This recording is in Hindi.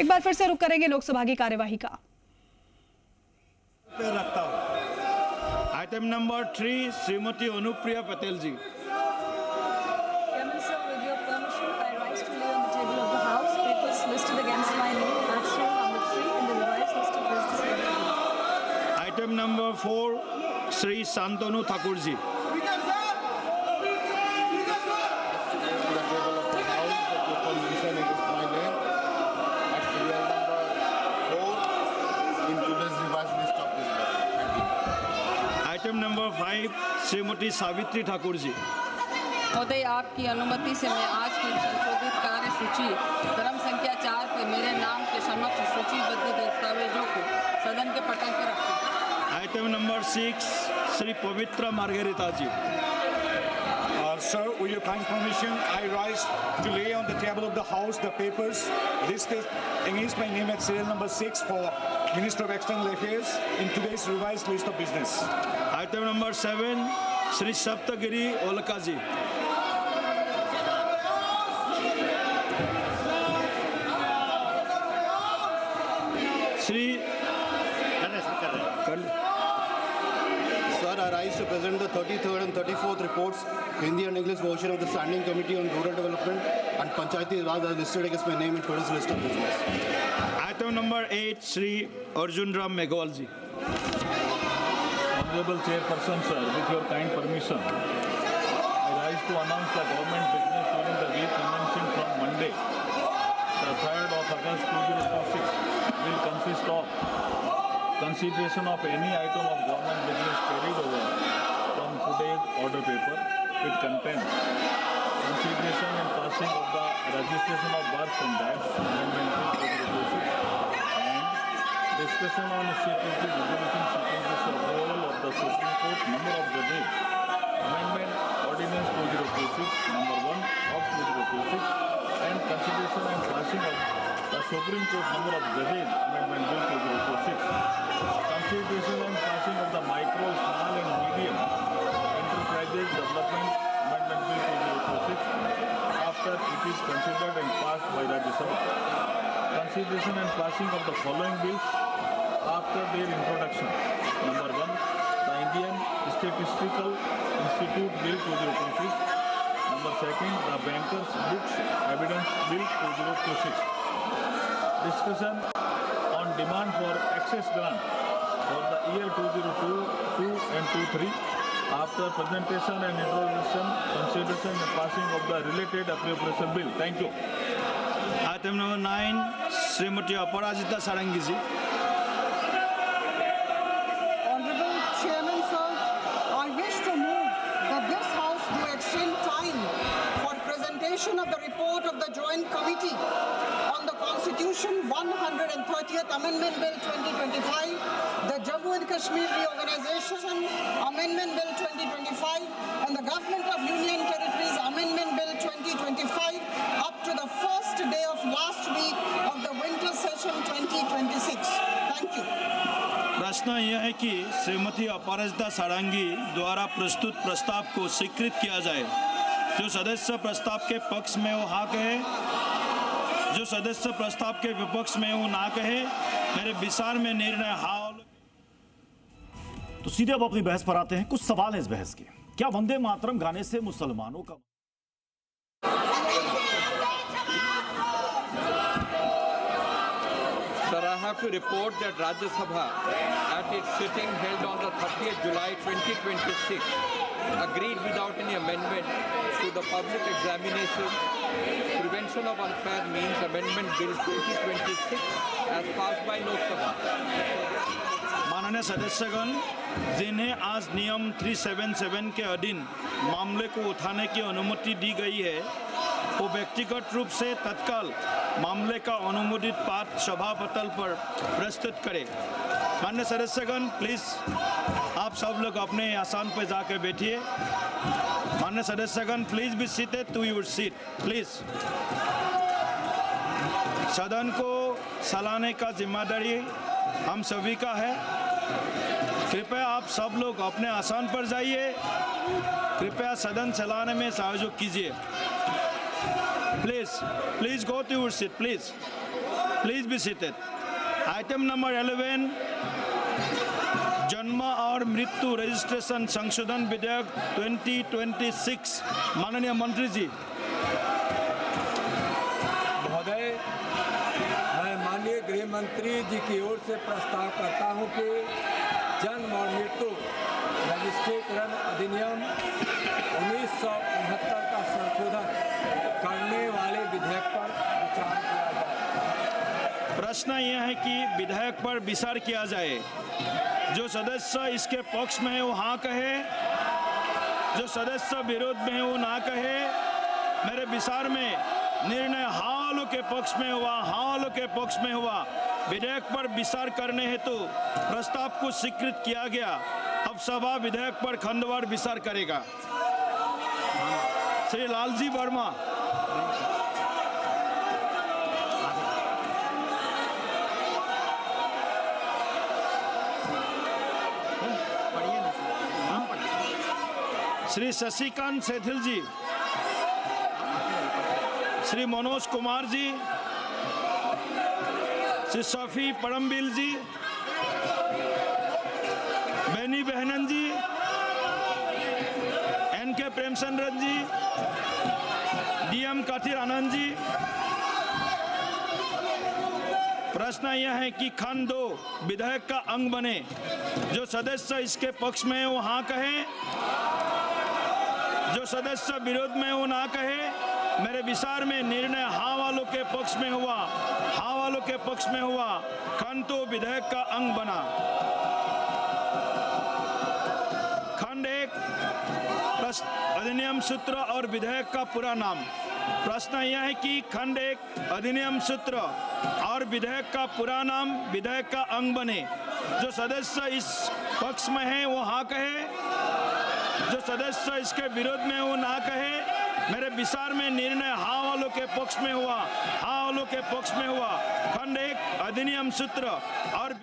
एक बार फिर से रुक करेंगे लोकसभा की कार्यवाही का। रखता हूं। आइटम नंबर 3 श्रीमती अनुप्रिया पटेल जी। Item number 4 Shri Shantanu Thakur ji. Item number 5 Shrimati Savitri Thakur ji. महोदय, आपकी अनुमति से मैं आज की संशोधित कार्य सूची क्रम संख्या 4 पे मेरे नाम के समक्ष सूचीबद्ध दस्तावेजों को सदन के पटल पर रखता हूं। आइटम नंबर 6 श्री पवित्र मार्गेरिता जी। Sir, with your kind permission, I rise to lay on the table of the House the papers listed against my name at serial number 6 for Minister of External Affairs in today's revised list of business. Item number 7 Shri Saptagiri Ulaka ji. Shri Sir, I rise to present the 33rd and 34th reports, Hindi and English version of the Standing Committee on Rural Development and Panchayati Raj as listed against my name in today's list of business. Item number 8 Shri Arjun Ram Meghwal ji. Honorable Chairperson, sir, with your kind permission, I rise to announce that government business during the week commencing from Monday, the 3rd of August 2026, will consist of consideration of any item of government business carried over from today's order paper with content, consideration and passing of the registration of births and deaths amendment and discussion on security resolution seeking the approval of the Supreme Court number of judges amendment ordinance 2026 number 1 of 2026 and consideration and passing of the Supreme Court number of judges amendment bill 2026. Consideration and passing of the micro, small and medium enterprises development amendment bill 2026 after it is considered and passed by Rajya Sabha. Consideration and passing of the following bills after their introduction. Number 1, the Indian Statistical Institute Bill 2026. Number 2, the Bankers Books Evidence Bill 2026. Discussion on demand for excess grant for the year 2022 and 23 after presentation and introduction, consideration and passing of the related appropriation bill. Thank you. Item number 9 Shrimati Aparajita Sarangi ji. Honorable Chairman, sir, I wish to move that this House do extend time for presentation of the report of the Joint Committee on the Constitution 130th Amendment Bill 2025, the Jammu and Kashmir Reorganization Amendment Bill 2025, and the Government of Union Territories Amendment Bill 2025 up to the first day of last week of the winter session 2026. Thank you. प्रश्न यह है कि श्रीमती अपराजिता सारंगी द्वारा प्रस्तुत प्रस्ताव को स्वीकृत किया जाए। जो सदस्य प्रस्ताव के पक्ष में वो हाँ कहे, जो सदस्य प्रस्ताव के विपक्ष में वो ना कहे। मेरे विचार में निर्णय हाँ। तो सीधे अब अपनी बहस पर आते हैं। कुछ सवाल हैं इस बहस के। क्या वंदे मातरम गाने से मुसलमानों का Sir, I have to report that Rajya Sabha at its sitting held on the 30th July 2026 agreed without any amendment to the public examination Prevention of Unfair Means Amendment Bill 2026 as passed by Lok Sabha. माननीय सदस्यगण, जिन्हें आज नियम 377 के अधीन मामले को उठाने की अनुमति दी गई है, वो व्यक्तिगत रूप से तत्काल मामले का अनुमोदित पाठ सभा पटल पर प्रस्तुत करें। माननीय सदस्यगण, प्लीज आप सब लोग अपने आसन पर जाकर बैठिए। माननीय सदस्यगण, please be seated to your seat please. सदन को चलाने का जिम्मेदारी हम सभी का है। कृपया आप सब लोग अपने आसन पर जाइए। कृपया सदन चलाने में सहयोग कीजिए। Please go to your seat please. Please be seated. Item number 11, जन्म और मृत्यु रजिस्ट्रेशन संशोधन विधेयक 2026। माननीय मंत्री जी। महोदय, मैं माननीय गृह मंत्री जी की ओर से प्रस्ताव करता हूं कि जन्म और मृत्यु रजिस्ट्रेशन अधिनियम 1969 का संशोधन करने वाले विधेयक पर विचार किया जाए। प्रश्न यह है कि विधेयक पर विचार किया जाए। जो सदस्य इसके पक्ष में है वो हाँ कहे, जो सदस्य विरोध में है वो ना कहे। मेरे विचार में निर्णय हाँ वालों के पक्ष में हुआ, हाँ वालों के पक्ष में हुआ। विधेयक पर विचार करने हेतु प्रस्ताव को स्वीकृत किया गया। अब सभा विधेयक पर खंडवार विचार करेगा। श्री लालजी वर्मा। श्री शशिकांत सेठिल जी, श्री मनोज कुमार जी, श्री सफी परमबील जी, बेनी बहनन जी, एन.के. प्रेमचंद्रन जी, डी.एम. काथिर आनंद जी। प्रश्न यह है कि खंड 2 विधेयक का अंग बने। जो सदस्य इसके पक्ष में है वो हाँ कहे, जो सदस्य विरोध में वो ना कहे। मेरे विचार में निर्णय हाँ वालों के पक्ष में हुआ, हाँ वालों के पक्ष में हुआ। खंड 2 विधेयक का अंग बना। खंड 1 अधिनियम सूत्र और विधेयक का पूरा नाम। प्रश्न यह है कि खंड 1 अधिनियम सूत्र और विधेयक का पूरा नाम विधेयक का अंग बने। जो सदस्य इस पक्ष में है वो हाँ कहे, जो सदस्य इसके विरोध में वो ना कहे। मेरे विचार में निर्णय हाँ वालों के पक्ष में हुआ, हाँ वालों के पक्ष में हुआ। खंड 1 अधिनियम सूत्र और